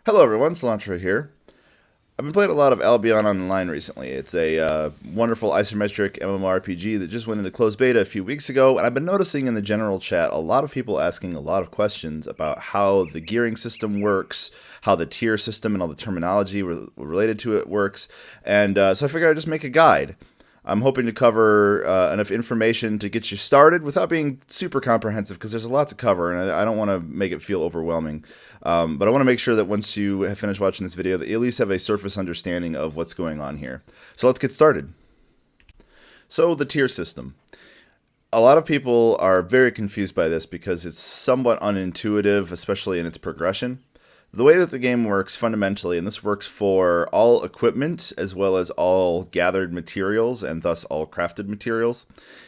Hello everyone, Cilantro here. I've been playing a lot of Albion online recently. It's a wonderful isometric MMORPG that just went into closed beta a few weeks ago, and I've been noticing in the general chat a lot of people asking a lot of questions about how the gearing system works, how the tier system and all the terminology related to it works, and so I figured I'd just make a guide. I'm hoping to cover enough information to get you started without being super comprehensive because there's a lot to cover and I don't want to make it feel overwhelming. But I want to make sure that once you have finished watching this video that you at least have a surface understanding of what's going on here. So let's get started. So the tier system. A lot of people are very confused by this because it's somewhat unintuitive, especially in its progression. The way that the game works fundamentally, and this works for all equipment as well as all gathered materials and thus all crafted materials,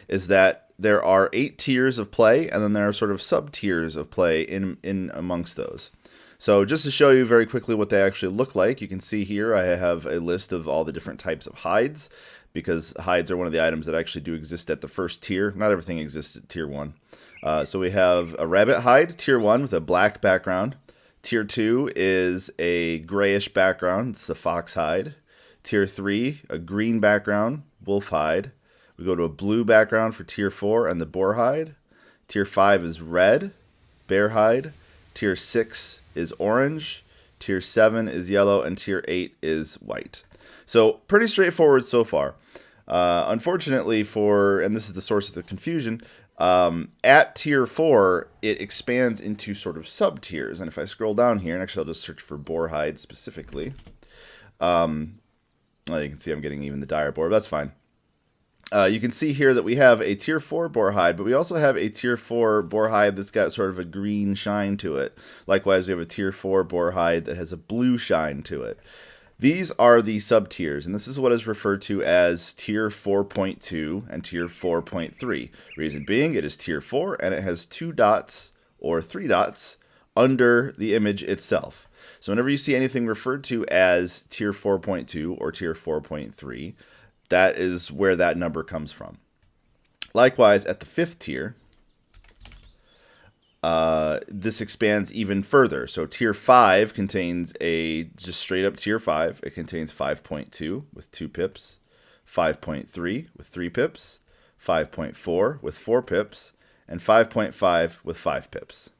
is that there are 8 tiers of play and then there are sort of sub-tiers of play in amongst those. So just to show you very quickly what they actually look like, you can see here I have a list of all the different types of hides, because hides are one of the items that actually do exist at the first tier. Not everything exists at tier 1. So we have a rabbit hide, tier 1, with a black background. Tier 2 is a grayish background. It's the fox hide. Tier 3, a green background, wolf hide. We go to a blue background for Tier 4 and the boar hide. Tier 5 is red, bear hide. Tier 6 is orange. Tier 7 is yellow. And Tier 8 is white. So pretty straightforward so far. Unfortunately and this is the source of the confusion, at tier 4, it expands into sort of sub-tiers. And if I scroll down here, and actually I'll just search for boar hide specifically. Well, you can see I'm getting even the dire boar, but that's fine. You can see here that we have a tier 4 boar hide, but we also have a tier 4 boar hide that's got sort of a green shine to it. Likewise, we have a tier 4 boar hide that has a blue shine to it. These are the sub-tiers, and this is what is referred to as Tier 4.2 and Tier 4.3. Reason being, it is Tier 4, and it has 2 dots or 3 dots under the image itself. So whenever you see anything referred to as Tier 4.2 or Tier 4.3, that is where that number comes from. Likewise, at the 5th tier, this expands even further. So tier 5 contains just straight up tier 5. It contains 5.2 with 2 pips, 5.3 with 3 pips, 5.4 with 4 pips, and 5.5 with 5 pips.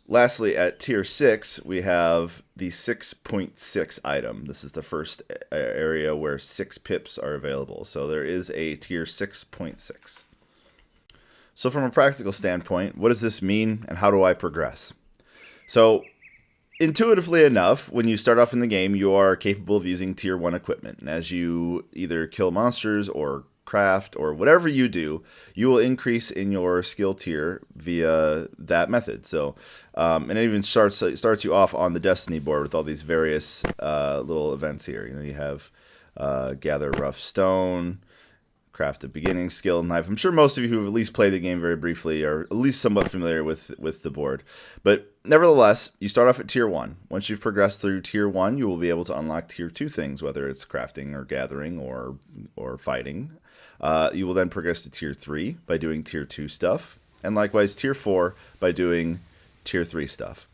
Lastly, at tier 6, we have the 6.6 item. This is the first area where 6 pips are available. So there is a tier 6.6. So from a practical standpoint, what does this mean and how do I progress? So intuitively enough, when you start off in the game, you are capable of using tier 1 equipment. And as you either kill monsters or craft or whatever you do, you will increase in your skill tier via that method. So, and it even starts you off on the destiny board with all these various little events here. You know, you have gather rough stone, craft a beginning skill knife. I'm sure most of you who have at least played the game very briefly are at least somewhat familiar with the board. But nevertheless, you start off at tier 1. Once you've progressed through tier 1, you will be able to unlock tier 2 things, whether it's crafting or gathering or fighting. You will then progress to tier 3 by doing tier 2 stuff, and likewise tier 4 by doing tier 3 stuff.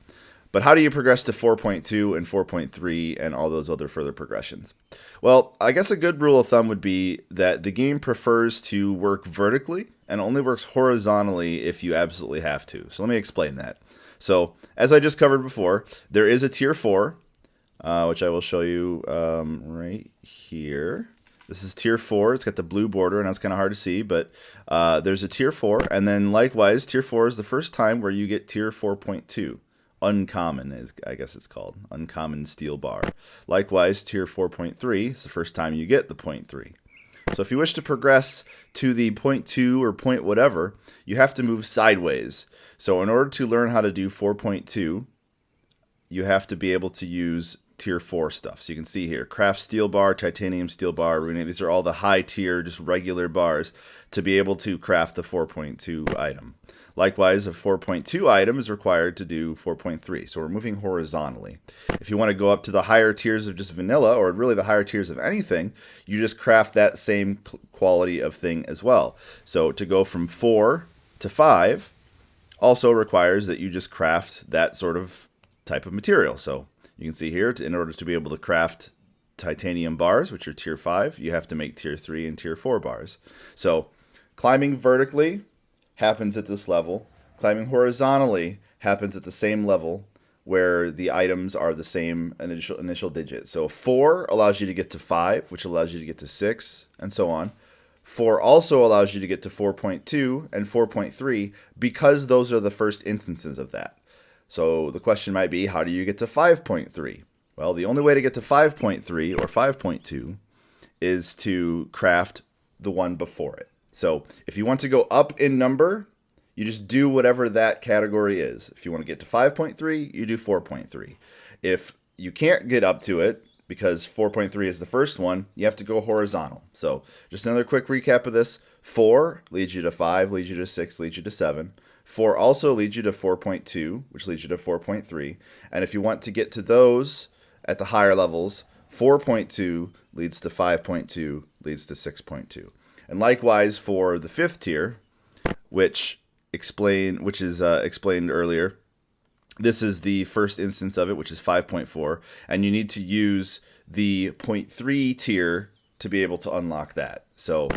But how do you progress to 4.2 and 4.3 and all those other further progressions? Well, I guess a good rule of thumb would be that the game prefers to work vertically and only works horizontally if you absolutely have to. So let me explain that. So as I just covered before, there is a tier 4, which I will show you right here. This is tier 4. It's got the blue border, and that's kind of hard to see, but there's a tier 4. And then likewise, tier 4 is the first time where you get tier 4.2. Uncommon, is I guess it's called. Uncommon steel bar. Likewise, tier 4.3 is the first time you get the 0.3. So if you wish to progress to the 0.2 or point whatever, you have to move sideways. So in order to learn how to do 4.2, you have to be able to use tier 4 stuff. So you can see here, craft steel bar, titanium steel bar, rune. These are all the high tier, just regular bars to be able to craft the 4.2 item. Likewise, a 4.2 item is required to do 4.3. So we're moving horizontally. If you want to go up to the higher tiers of just vanilla, or really the higher tiers of anything, you just craft that same quality of thing as well. So to go from 4 to 5 also requires that you just craft that sort of type of material. So you can see here, in order to be able to craft titanium bars, which are tier 5, you have to make tier 3 and tier 4 bars. So climbing vertically happens at this level. Climbing horizontally happens at the same level where the items are the same initial digit. So 4 allows you to get to 5, which allows you to get to 6, and so on. 4 also allows you to get to 4.2 and 4.3 because those are the first instances of that. So the question might be, how do you get to 5.3? Well, the only way to get to 5.3 or 5.2 is to craft the one before it. So if you want to go up in number, you just do whatever that category is. If you want to get to 5.3, you do 4.3. If you can't get up to it, because 4.3 is the first one, you have to go horizontal. So just another quick recap of this. 4 leads you to 5, leads you to 6, leads you to 7. 4 also leads you to 4.2, which leads you to 4.3. And if you want to get to those at the higher levels, 4.2 leads to 5.2, leads to 6.2. And likewise for the 5th tier, which is explained earlier, this is the first instance of it, which is 5.4, and you need to use the 0.3 tier to be able to unlock that. So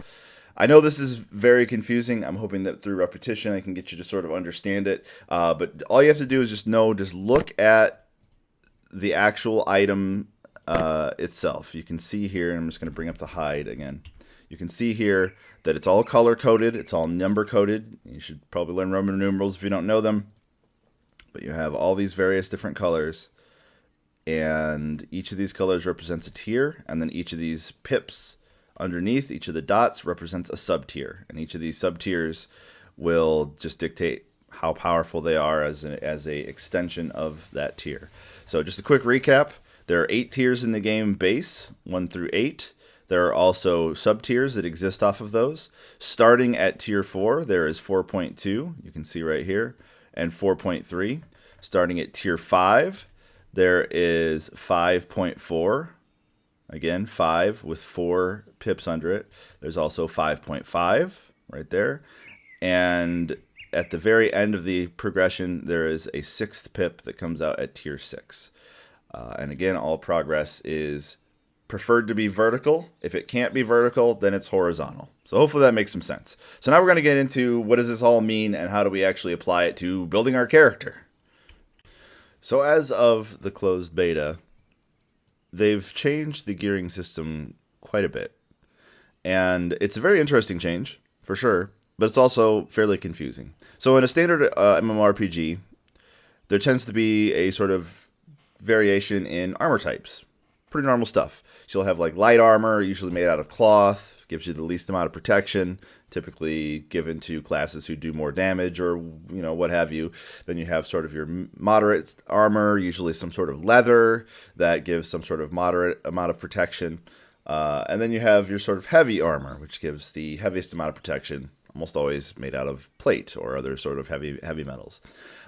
I know this is very confusing. I'm hoping that through repetition I can get you to sort of understand it. But all you have to do is just look at the actual item itself. You can see here, and I'm just going to bring up the hide again. You can see here that it's all color-coded. It's all number-coded. You should probably learn Roman numerals if you don't know them. But you have all these various different colors, and each of these colors represents a tier, and then each of these pips underneath, each of the dots represents a sub-tier, and each of these sub-tiers will just dictate how powerful they are as a extension of that tier. So just a quick recap, there are 8 tiers in the game base, 1 through 8. There are also sub-tiers that exist off of those. Starting at tier 4, there is 4.2, you can see right here, and 4.3. Starting at tier 5, there is 5.4. Again, 5 with 4 pips under it. There's also 5.5 right there. And at the very end of the progression, there is a 6th pip that comes out at tier 6. And again, all progress is preferred to be vertical. If it can't be vertical, then it's horizontal. So hopefully that makes some sense. So now we're going to get into what does this all mean and how do we actually apply it to building our character. So as of the closed beta, they've changed the gearing system quite a bit. And it's a very interesting change, for sure, but it's also fairly confusing. So in a standard MMORPG, there tends to be a sort of variation in armor types. Pretty normal stuff. So you'll have like light armor, usually made out of cloth, gives you the least amount of protection, typically given to classes who do more damage or what have you. Then you have sort of your moderate armor, usually some sort of leather that gives some sort of moderate amount of protection. And then you have your sort of heavy armor, which gives the heaviest amount of protection, almost always made out of plate or other sort of heavy metals.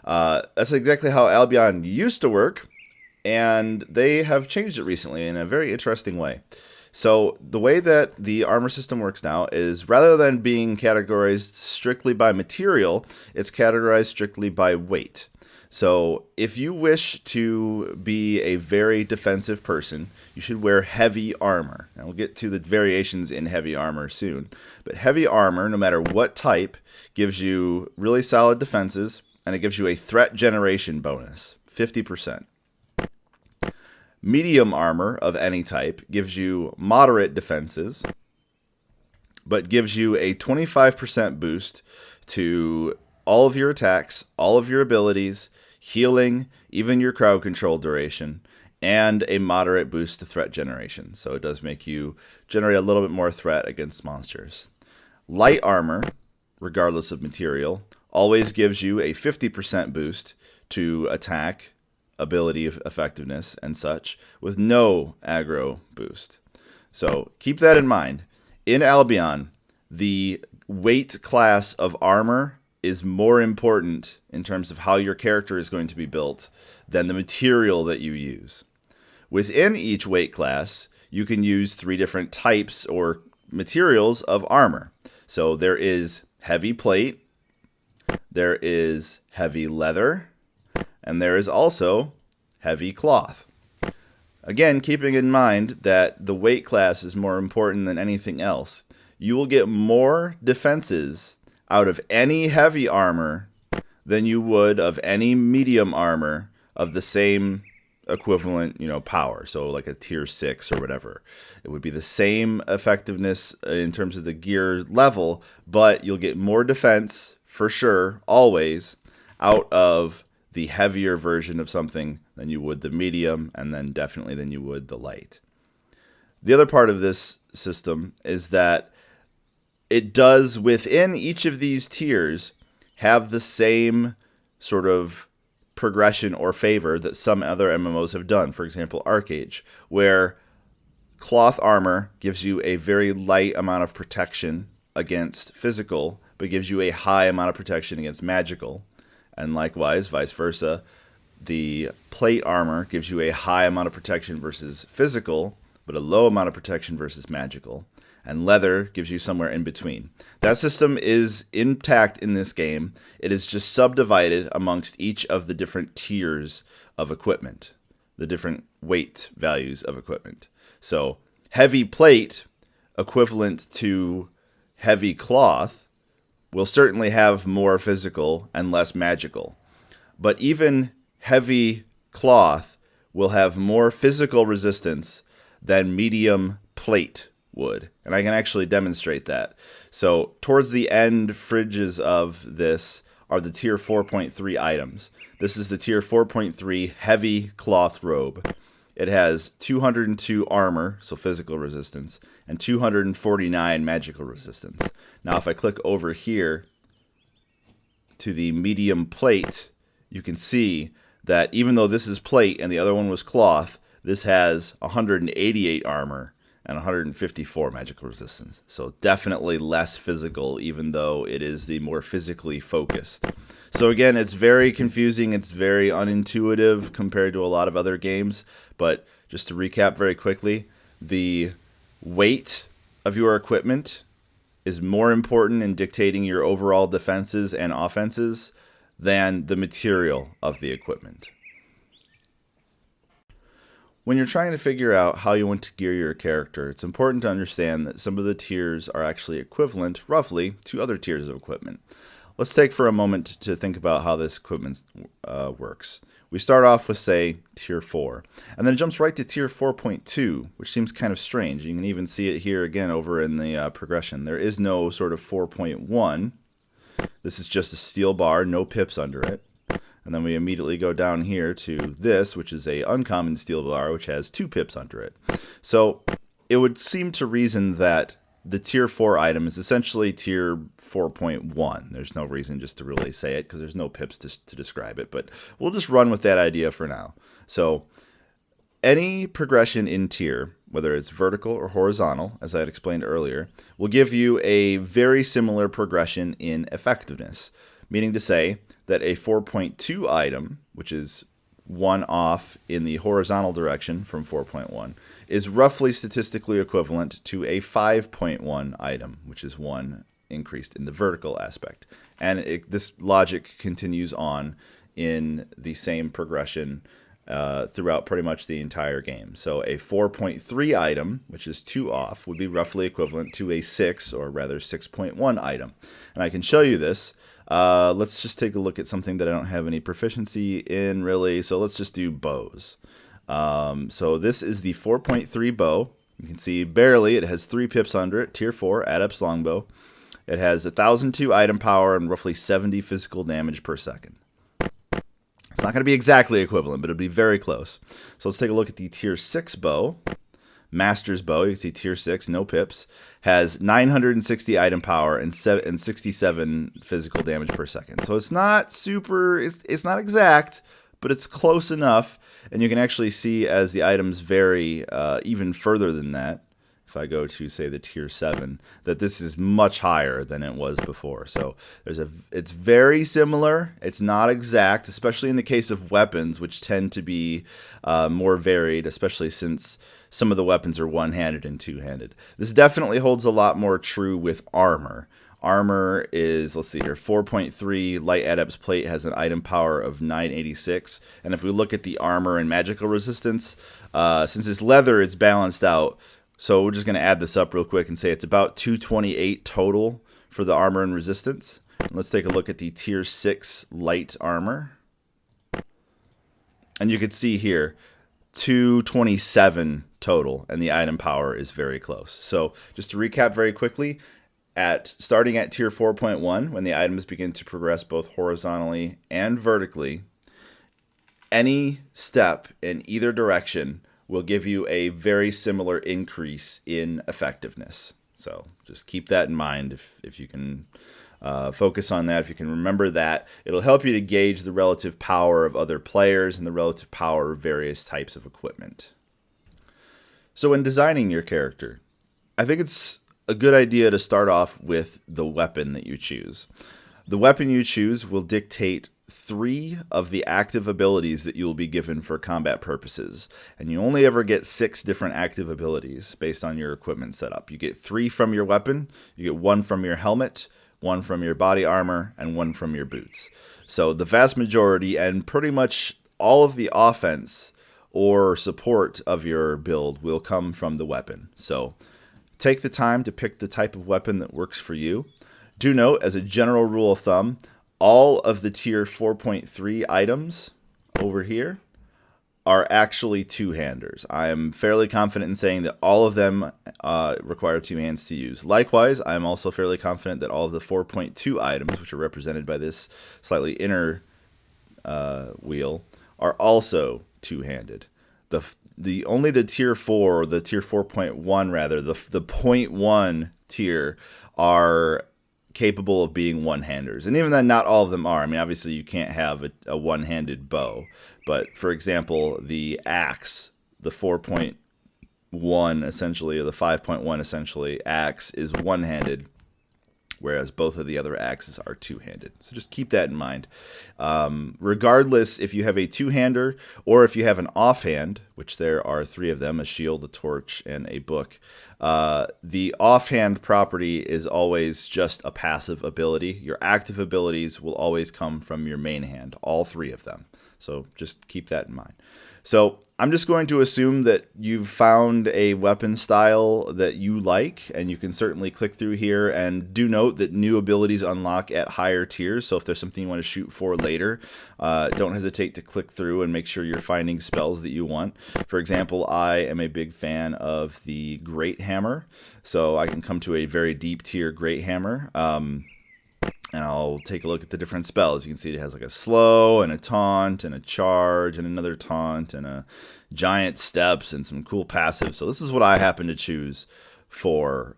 That's exactly how Albion used to work. And they have changed it recently in a very interesting way. So the way that the armor system works now is rather than being categorized strictly by material, it's categorized strictly by weight. So if you wish to be a very defensive person, you should wear heavy armor. And we'll get to the variations in heavy armor soon. But heavy armor, no matter what type, gives you really solid defenses, and it gives you a threat generation bonus, 50%. Medium armor of any type gives you moderate defenses, but gives you a 25% boost to all of your attacks, all of your abilities, healing, even your crowd control duration, and a moderate boost to threat generation. So it does make you generate a little bit more threat against monsters. Light armor, regardless of material, always gives you a 50% boost to attack, ability effectiveness, and such, with no aggro boost. So keep that in mind. In Albion, the weight class of armor is more important in terms of how your character is going to be built than the material that you use. Within each weight class, you can use 3 different types or materials of armor. So there is heavy plate, there is heavy leather, and there is also heavy cloth. Again, keeping in mind that the weight class is more important than anything else, you will get more defenses out of any heavy armor than you would of any medium armor of the same equivalent, power. So like a tier 6 or whatever. It would be the same effectiveness in terms of the gear level, but you'll get more defense for sure, always, out of the heavier version of something than you would the medium, and then definitely than you would the light. The other part of this system is that it does, within each of these tiers, have the same sort of progression or favor that some other MMOs have done. For example, Arcage, where cloth armor gives you a very light amount of protection against physical, but gives you a high amount of protection against magical. And likewise, vice versa, the plate armor gives you a high amount of protection versus physical, but a low amount of protection versus magical. And leather gives you somewhere in between. That system is intact in this game. It is just subdivided amongst each of the different tiers of equipment, the different weight values of equipment. So heavy plate, equivalent to heavy cloth, will certainly have more physical and less magical. But even heavy cloth will have more physical resistance than medium plate would. And I can actually demonstrate that. So towards the end fridges of this are the tier 4.3 items. This is the tier 4.3 heavy cloth robe. It has 202 armor, so physical resistance, and 249 magical resistance. Now if I click over here to the medium plate, you can see that even though this is plate and the other one was cloth, this has 188 armor and 154 magical resistance. So definitely less physical, even though it is the more physically focused. So again, it's very confusing. It's very unintuitive compared to a lot of other games. But just to recap very quickly, the weight of your equipment is more important in dictating your overall defenses and offenses than the material of the equipment. When you're trying to figure out how you want to gear your character, it's important to understand that some of the tiers are actually equivalent, roughly, to other tiers of equipment. Let's take for a moment to think about how this equipment works. We start off with, say, tier 4, and then it jumps right to tier 4.2, which seems kind of strange. You can even see it here again over in the progression. There is no sort of 4.1. This is just a steel bar, no pips under it. And then we immediately go down here to this, which is a uncommon steel bar, which has 2 pips under it. So it would seem to reason that the tier 4 item is essentially tier 4.1. There's no reason just to really say it because there's no pips to describe it, but we'll just run with that idea for now. So any progression in tier, whether it's vertical or horizontal, as I had explained earlier, will give you a very similar progression in effectiveness, meaning to say that a 4.2 item, which is 1 off in the horizontal direction from 4.1, is roughly statistically equivalent to a 5.1 item, which is 1 increased in the vertical aspect. And this logic continues on in the same progression throughout pretty much the entire game. So a 4.3 item, which is 2 off, would be roughly equivalent to a 6, or rather 6.1 item. And I can show you this. Let's just take a look at something that I don't have any proficiency in, really. So let's just do bows. So this is the 4.3 bow. You can see barely, it has 3 pips under it, tier 4, Adept Longbow. It has 1,002 item power and roughly 70 physical damage per second. It's not going to be exactly equivalent, but it'll be very close. So let's take a look at the tier 6 bow. Master's bow, you can see tier 6, no pips, has 960 item power and 67 physical damage per second. So it's not super, it's not exact, but it's close enough. And you can actually see as the items vary even further than that, if I go to, say, the tier 7, that this is much higher than it was before. So it's very similar. It's not exact, especially in the case of weapons, which tend to be more varied, especially since some of the weapons are one-handed and two-handed. This definitely holds a lot more true with armor. Armor is, let's see here, 4.3. Light Adept's Plate has an item power of 986. And if we look at the armor and magical resistance, since it's leather, it's balanced out. So we're just going to add this up real quick and say it's about 228 total for the armor and resistance. Let's take a look at the tier 6 light armor. And you can see here, 227 total, and the item power is very close. So just to recap very quickly, starting at tier 4.1, when the items begin to progress both horizontally and vertically, any step in either direction will give you a very similar increase in effectiveness. So just keep that in mind if you can focus on that. If you can remember that, it'll help you to gauge the relative power of other players and the relative power of various types of equipment. So when designing your character, I think it's a good idea to start off with the weapon that you choose. The weapon you choose will dictate 3 of the active abilities that you'll be given for combat purposes. And you only ever get 6 different active abilities based on your equipment setup. You get 3 from your weapon, you get 1 from your helmet, 1 from your body armor, and 1 from your boots. So the vast majority and pretty much all of the offense or support of your build will come from the weapon. So take the time to pick the type of weapon that works for you. Do note, as a general rule of thumb, all of the tier 4.3 items over here are actually two-handers. I am fairly confident in saying that all of them require 2 hands to use. Likewise, I am also fairly confident that all of the 4.2 items, which are represented by this slightly inner wheel, are also two-handed. Only the tier 4, or the tier 4.1 rather, the 0.1 tier are capable of being one-handers. And even then, not all of them are. I mean, obviously you can't have a one-handed bow. But for example, the axe, the 4.1 essentially, or the 5.1 essentially, axe is one-handed, whereas both of the other axes are two-handed. So just keep that in mind. Regardless if you have a two-hander or if you have an offhand, which there are 3 of them, a shield, a torch, and a book, the offhand property is always just a passive ability. Your active abilities will always come from your main hand, all 3 of them. So just keep that in mind. So I'm just going to assume that you've found a weapon style that you like, and you can certainly click through here. And do note that new abilities unlock at higher tiers, so if there's something you want to shoot for later, don't hesitate to click through and make sure you're finding spells that you want. For example, I am a big fan of the Great Hammer, so I can come to a very deep tier Great Hammer. And I'll take a look at the different spells. You can see it has like a slow and a taunt and a charge and another taunt and a giant steps and some cool passives. So this is what I happen to choose for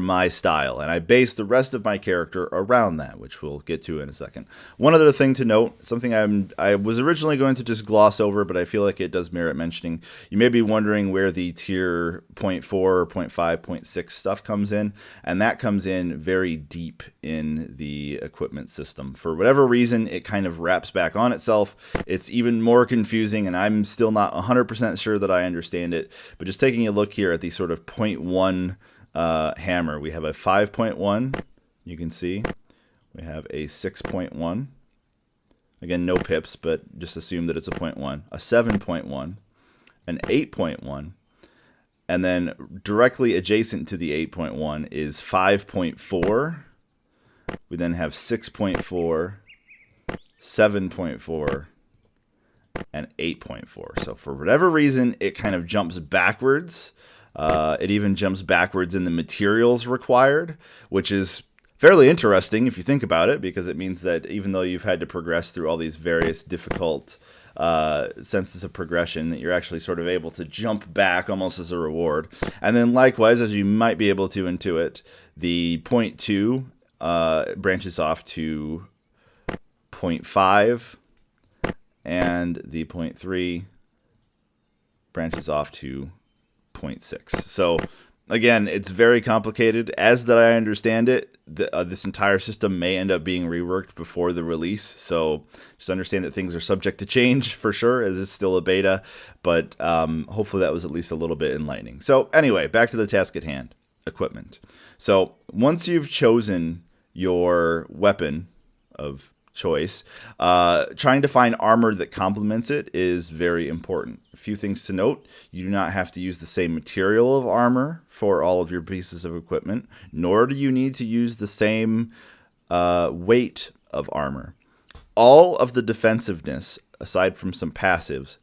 my style, and I base the rest of my character around that, which we'll get to in a second. One other thing to note, something I was originally going to just gloss over, but I feel like it does merit mentioning. You may be wondering where the tier 0.4, 0.5, 0.6 stuff comes in, and that comes in very deep in the equipment system. For whatever reason, it kind of wraps back on itself. It's even more confusing, and I'm still not 100% sure that I understand it, but just taking a look here at the sort of 0.1 hammer. We have a 5.1, you can see. We have a 6.1. Again, no pips, but just assume that it's a 0.1. A 7.1, an 8.1, and then directly adjacent to the 8.1 is 5.4. We then have 6.4, 7.4, and 8.4. So for whatever reason, it kind of jumps backwards. It even jumps backwards in the materials required, which is fairly interesting if you think about it, because it means that even though you've had to progress through all these various difficult senses of progression, that you're actually sort of able to jump back almost as a reward. And then likewise, as you might be able to intuit, the 0.2 branches off to 0.5, and the 0.3 branches off to 0.6. So again, it's very complicated. As that I understand it, this entire system may end up being reworked before the release. So just understand that things are subject to change for sure, as it's still a beta. But hopefully that was at least a little bit enlightening. So anyway, back to the task at hand. equipment. So once you've chosen your weapon of choice, trying to find armor that complements it is very important. A few things to note: you do not have to use the same material of armor for all of your pieces of equipment, nor do you need to use the same weight of armor. All of the defensiveness, aside from some passives,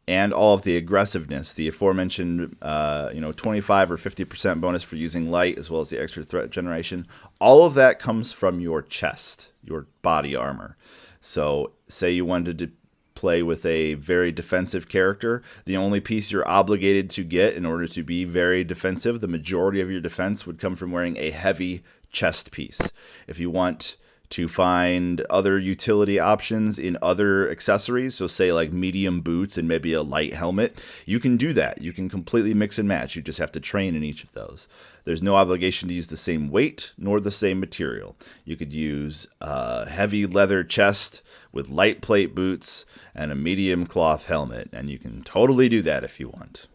and all of the aggressiveness, the aforementioned 25 or 50% bonus for using light, as well as the extra threat generation, all of that comes from your chest, your body armor. So say you wanted to play with a very defensive character, the only piece you're obligated to get in order to be very defensive, the majority of your defense would come from wearing a heavy chest piece. If you want to find other utility options in other accessories, so say like medium boots and maybe a light helmet, you can do that. You can completely mix and match. You just have to train in each of those. There's no obligation to use the same weight nor the same material. You could use a heavy leather chest with light plate boots and a medium cloth helmet, and you can totally do that if you want.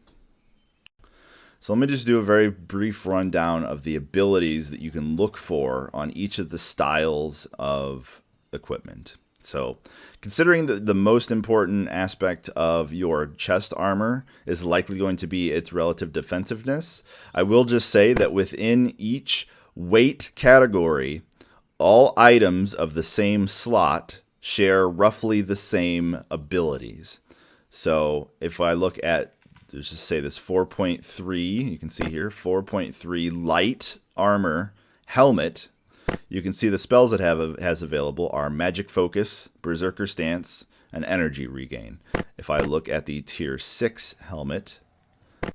So let me just do a very brief rundown of the abilities that you can look for on each of the styles of equipment. So considering that the most important aspect of your chest armor is likely going to be its relative defensiveness, I will just say that within each weight category, all items of the same slot share roughly the same abilities. So if I look at, let's just say this 4.3, you can see here, 4.3 light armor helmet. You can see the spells it has available are Magic Focus, Berserker Stance, and Energy Regain. If I look at the tier 6 helmet,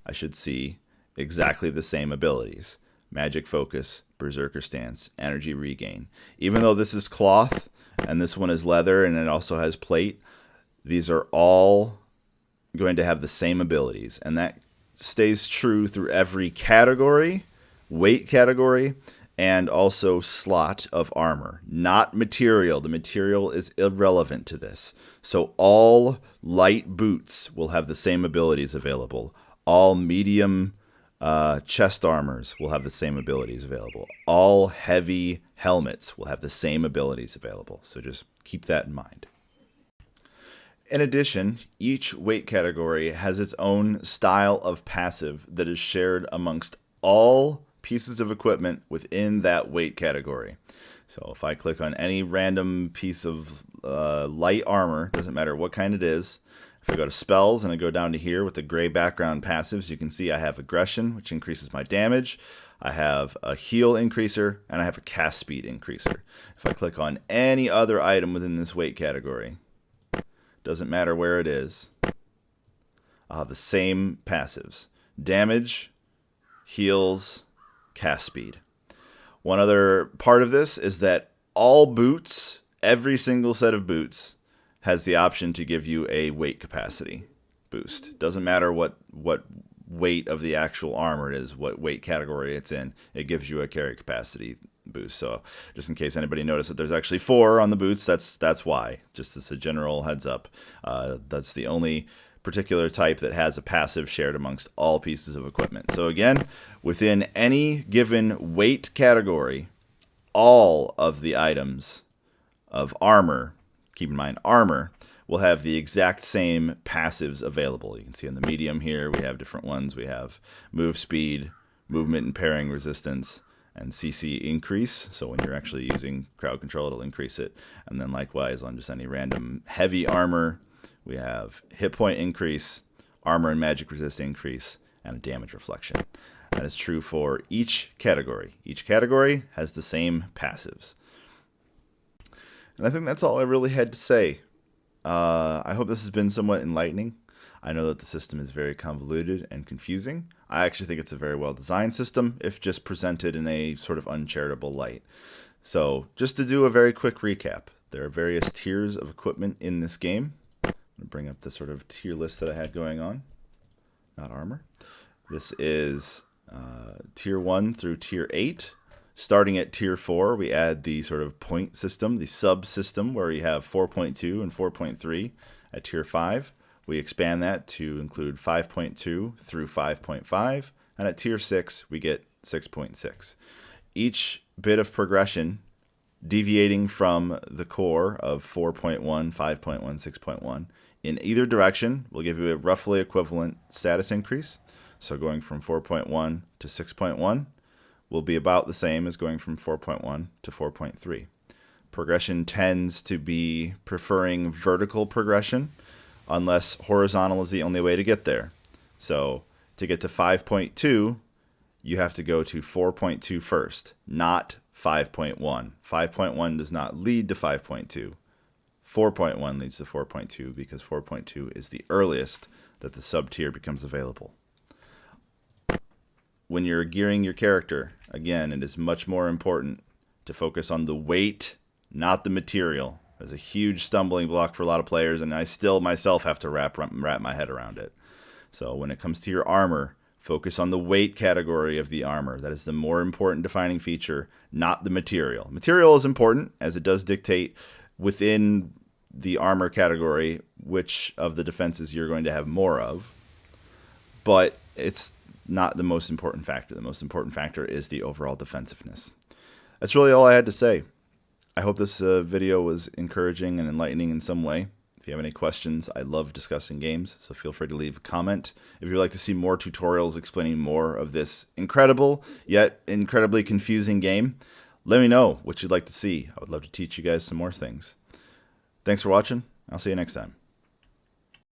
I should see exactly the same abilities. Magic Focus, Berserker Stance, Energy Regain. Even though this is cloth and this one is leather and it also has plate, these are all going to have the same abilities, and that stays true through every category, weight category, and also slot of armor, not material. The material is irrelevant to this. So all light boots will have the same abilities available. All medium chest armors will have the same abilities available. All heavy helmets will have the same abilities available. So just keep that in mind. In addition, each weight category has its own style of passive that is shared amongst all pieces of equipment within that weight category. So if I click on any random piece of light armor, doesn't matter what kind it is, if I go to spells and I go down to here with the gray background passives, you can see I have aggression, which increases my damage. I have a heal increaser, and I have a cast speed increaser. If I click on any other item within this weight category, doesn't matter where it is, I'll have the same passives: damage, heals, cast speed. One other part of this is that all boots, every single set of boots, has the option to give you a weight capacity boost. Doesn't matter what weight of the actual armor it is, what weight category it's in, it gives you a carry capacity boost. So just in case anybody noticed that there's actually 4 on the boots, that's why. Just as a general heads up, that's the only particular type that has a passive shared amongst all pieces of equipment. So again, within any given weight category, all of the items of armor, keep in mind armor, will have the exact same passives available. You can see in the medium here, we have different ones. We have move speed, movement and parrying resistance, and CC increase. So when you're actually using crowd control, it'll increase it. And then likewise on just any random heavy armor, we have hit point increase, armor and magic resist increase, and a damage reflection. That is true for each category. Each category has the same passives. And I think that's all I really had to say. I hope this has been somewhat enlightening. I know that the system is very convoluted and confusing. I actually think it's a very well-designed system, if just presented in a sort of uncharitable light. So, just to do a very quick recap, there are various tiers of equipment in this game. I'm going to bring up the sort of tier list that I had going on. Not armor. This is tier 1 through tier 8. Starting at tier 4, we add the sort of point system, the subsystem, where we have 4.2 and 4.3. At tier 5, we expand that to include 5.2 through 5.5. And at tier 6, we get 6.6. Each bit of progression deviating from the core of 4.1, 5.1, 6.1 in either direction will give you a roughly equivalent status increase. So going from 4.1 to 6.1 will be about the same as going from 4.1 to 4.3. Progression tends to be preferring vertical progression unless horizontal is the only way to get there. So to get to 5.2, you have to go to 4.2 first, not 5.1. 5.1 does not lead to 5.2. 4.1 leads to 4.2 because 4.2 is the earliest that the sub-tier becomes available. When you're gearing your character, again, it is much more important to focus on the weight, not the material. There's a huge stumbling block for a lot of players, and I still myself have to wrap my head around it. So when it comes to your armor, focus on the weight category of the armor. That is the more important defining feature, not the material. Material is important, as it does dictate within the armor category which of the defenses you're going to have more of. But it's not the most important factor. The most important factor is the overall defensiveness. That's really all I had to say. I hope this video was encouraging and enlightening in some way. If you have any questions, I love discussing games, so feel free to leave a comment. If you'd like to see more tutorials explaining more of this incredible, yet incredibly confusing game, let me know what you'd like to see. I would love to teach you guys some more things. Thanks for watching. I'll see you next time.